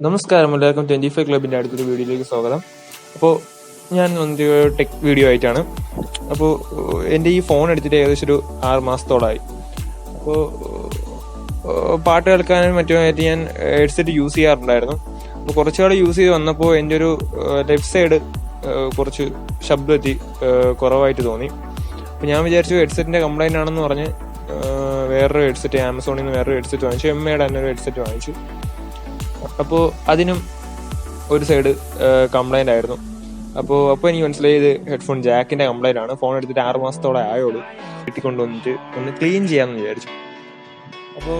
നമസ്കാരം, എല്ലാവർക്കും 25 ക്ലബിൻ്റെ അടുത്തൊരു വീഡിയോയിലേക്ക് സ്വാഗതം. അപ്പോൾ ഞാൻ ഒരു ടെക് വീഡിയോ ആയിട്ടാണ്. അപ്പോൾ എൻ്റെ ഈ ഫോൺ എടുത്തിട്ട് ഏകദേശം ഒരു 6 മാസത്തോളമായി. അപ്പോൾ പാട്ട് കേൾക്കാനും മറ്റുമായിട്ട് ഞാൻ ഹെഡ്സെറ്റ് യൂസ് ചെയ്യാറുണ്ടായിരുന്നു. അപ്പോൾ കുറച്ചുനാൾ യൂസ് ചെയ്ത് വന്നപ്പോൾ എൻ്റെ ഒരു ലെഫ്റ്റ് സൈഡ് കുറച്ച് ശബ്ദത്തി കുറവായിട്ട് തോന്നി. അപ്പോൾ ഞാൻ വിചാരിച്ചു ഹെഡ്സെറ്റിൻ്റെ കംപ്ലൈൻ്റ് ആണെന്ന് പറഞ്ഞ് വേറൊരു ഹെഡ്സെറ്റ്, ആമസോണിൽ നിന്ന് വേറൊരു ഹെഡ്സെറ്റ് വാങ്ങിച്ചു. എമ്മയുടെ തന്നെ ഒരു ഹെഡ്സെറ്റ് വാങ്ങിച്ചു. അപ്പോൾ അതിനും ഒരു സൈഡ് കംപ്ലൈൻ്റ് ആയിരുന്നു. അപ്പോൾ എനിക്ക് മനസ്സിലായി ഇത് ഹെഡ്ഫോൺ ജാക്കിൻ്റെ കംപ്ലൈൻ്റ് ആണ്. ഫോൺ എടുത്തിട്ട് 6 മാസത്തോളം ആയോളൂ. വീട്ടിൽ കൊണ്ടുവന്നിട്ട് ഒന്ന് ക്ലീൻ ചെയ്യാമെന്ന് വിചാരിച്ചു. അപ്പോൾ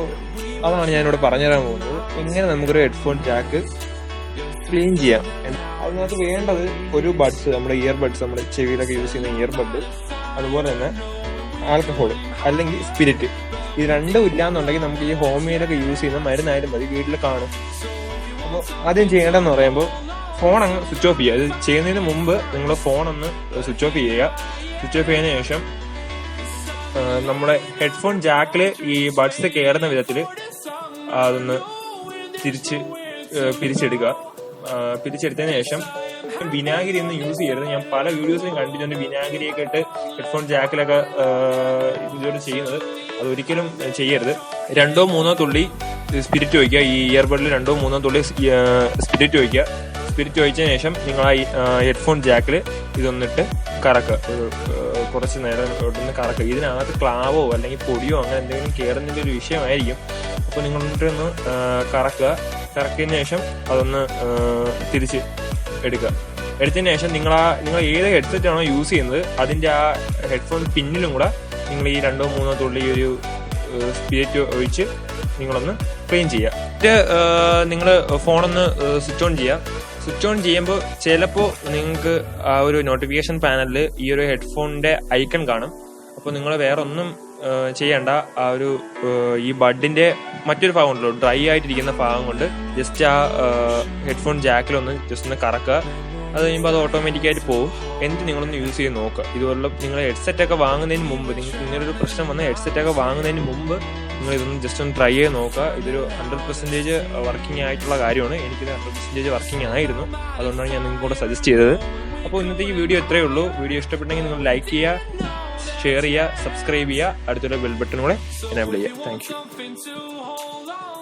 അതാണ് ഞാനിവിടെ പറഞ്ഞുതരാൻ പോകുന്നത്, എങ്ങനെ നമുക്കൊരു ഹെഡ്ഫോൺ ജാക്ക് ക്ലീൻ ചെയ്യാം. അതിനകത്ത് വേണ്ടത് ഒരു ബഡ്സ്, നമ്മുടെ ഇയർബഡ്സ്, നമ്മുടെ ചെവിയിലൊക്കെ യൂസ് ചെയ്യുന്ന ഇയർബഡ്, അതുപോലെ തന്നെ ആൽക്കഹോൾ അല്ലെങ്കിൽ സ്പിരിറ്റ്. ഇത് രണ്ടും ഇല്ലാന്നുണ്ടെങ്കിൽ നമുക്ക് ഈ ഹോം മെയ്ഡൊക്കെ യൂസ് ചെയ്യുന്ന മരുന്നായാലും മതി, വീട്ടിൽ കാണും. അപ്പോൾ ആദ്യം ചെയ്യേണ്ടതെന്ന് പറയുമ്പോൾ ഫോൺ അങ്ങ് സ്വിച്ച് ഓഫ് ചെയ്യുക. ഇത് ചെയ്യുന്നതിന് മുമ്പ് നിങ്ങൾ ഫോൺ ഒന്ന് സ്വിച്ച് ഓഫ് ചെയ്യുക. സ്വിച്ച് ഓഫ് ചെയ്തതിന് ശേഷം നമ്മുടെ ഹെഡ്ഫോൺ ജാക്കിൽ ഈ ബഡ്സ് കയറുന്ന വിധത്തിൽ അതൊന്ന് പിരിച്ചെടുക്കുക. പിരിച്ചെടുത്തതിന് ശേഷം വിനാഗിരി ഒന്നും യൂസ് ചെയ്യരുത്. ഞാൻ പല വീഡിയോസിലും കണ്ടിട്ടുണ്ട് വിനാഗിരിയൊക്കെ ഇട്ട് ഹെഡ്ഫോൺ ജാക്കിലൊക്കെ ഇതുപോലെ ചെയ്യുന്നത്. അതൊരിക്കലും ചെയ്യരുത്. 2-3 തുള്ളി സ്പിരിറ്റ് ഒഴിക്കുക. ഈ ഇയർബഡിൽ 2-3 തുള്ളി സ്പിരിറ്റ് ഒഴിക്കുക. സ്പിരിറ്റ് ഒഴിച്ചതിന് ശേഷം നിങ്ങൾ ആ ഹെഡ്ഫോൺ ജാക്കിൽ ഇതൊന്നിട്ട് കറക്കുക. കുറച്ച് നേരം ഒന്ന് കറക്കുക. ഇതിനകത്ത് ക്ലാവോ അല്ലെങ്കിൽ പൊടിയോ അങ്ങനെ എന്തെങ്കിലും കയറുന്നതിൻ്റെ ഒരു വിഷയമായിരിക്കും. അപ്പോൾ നിങ്ങൾ ഒന്ന് കറക്കുക. കറക്കിയതിന് ശേഷം അതൊന്ന് തിരിച്ച് എടുക്കുക. എടുത്തതിന് ശേഷം നിങ്ങൾ ഏത് ഹെഡ്സെറ്റ് ആണോ യൂസ് ചെയ്യുന്നത് അതിൻ്റെ ആ ഹെഡ്ഫോൺ പിന്നിലും കൂടെ നിങ്ങൾ ഈ 2-3 തുള്ളി ഒരു സ്പിരിറ്റ് ഒഴിച്ച് നിങ്ങളൊന്ന് ക്ലീൻ ചെയ്യുക. എന്നിട്ട് നിങ്ങൾ ഫോണൊന്ന് സ്വിച്ച് ഓൺ ചെയ്യുക. സ്വിച്ച് ഓൺ ചെയ്യുമ്പോൾ ചിലപ്പോൾ നിങ്ങൾക്ക് ആ ഒരു നോട്ടിഫിക്കേഷൻ പാനലിൽ ഈ ഒരു ഹെഡ്ഫോണിൻ്റെ ഐക്കൺ കാണും. അപ്പോൾ നിങ്ങൾ വേറെ ഒന്നും ചെയ്യണ്ട. ആ ഒരു ഈ ബഡിൻ്റെ മറ്റൊരു ഭാഗം ഉണ്ടല്ലോ, ഡ്രൈ ആയിട്ടിരിക്കുന്ന ഭാഗം കൊണ്ട് ജസ്റ്റ് ആ ഹെഡ്ഫോൺ ജാക്കിലൊന്ന് ജസ്റ്റ് ഒന്ന് കറക്കുക. അത് കഴിയുമ്പോൾ അത് ഓട്ടോമാറ്റിക്കായിട്ട് പോകും. എന്നിട്ട് നിങ്ങളൊന്ന് യൂസ് ചെയ്ത് നോക്കുക. ഇതുപോലെ നിങ്ങൾ ഹെഡ്സെറ്റൊക്കെ വാങ്ങുന്നതിന് മുമ്പ്, നിങ്ങൾക്ക് ഇങ്ങനൊരു പ്രശ്നം വന്ന് ഹെഡ്സെറ്റൊക്കെ വാങ്ങുന്നതിന് മുമ്പ് നിങ്ങൾ ഇതൊന്ന് ജസ്റ്റ് ഒന്ന് ട്രൈ ചെയ്ത് നോക്കുക. ഇതൊരു 100% വർക്കിംഗ് ആയിട്ടുള്ള കാര്യമാണ്. എനിക്കിത് 100% വർക്കിംഗ് ആയിരുന്നു. അതുകൊണ്ടാണ് ഞാൻ നിങ്ങൾക്കൂടെ സജസ്റ്റ് ചെയ്തത്. അപ്പോൾ ഇന്നത്തെ ഈ വീഡിയോ ഇത്രയേ ഉള്ളൂ. വീഡിയോ ഇഷ്ടപ്പെട്ടെങ്കിൽ നിങ്ങൾ ലൈക്ക് ചെയ്യുക, ഷെയർ ചെയ്യുക, സബ്സ്ക്രൈബ് ചെയ്യുക, അടുത്തുള്ള ബെൽ ബട്ടൺ കൂടെ എനേബിൾ ചെയ്യുക. Thank you.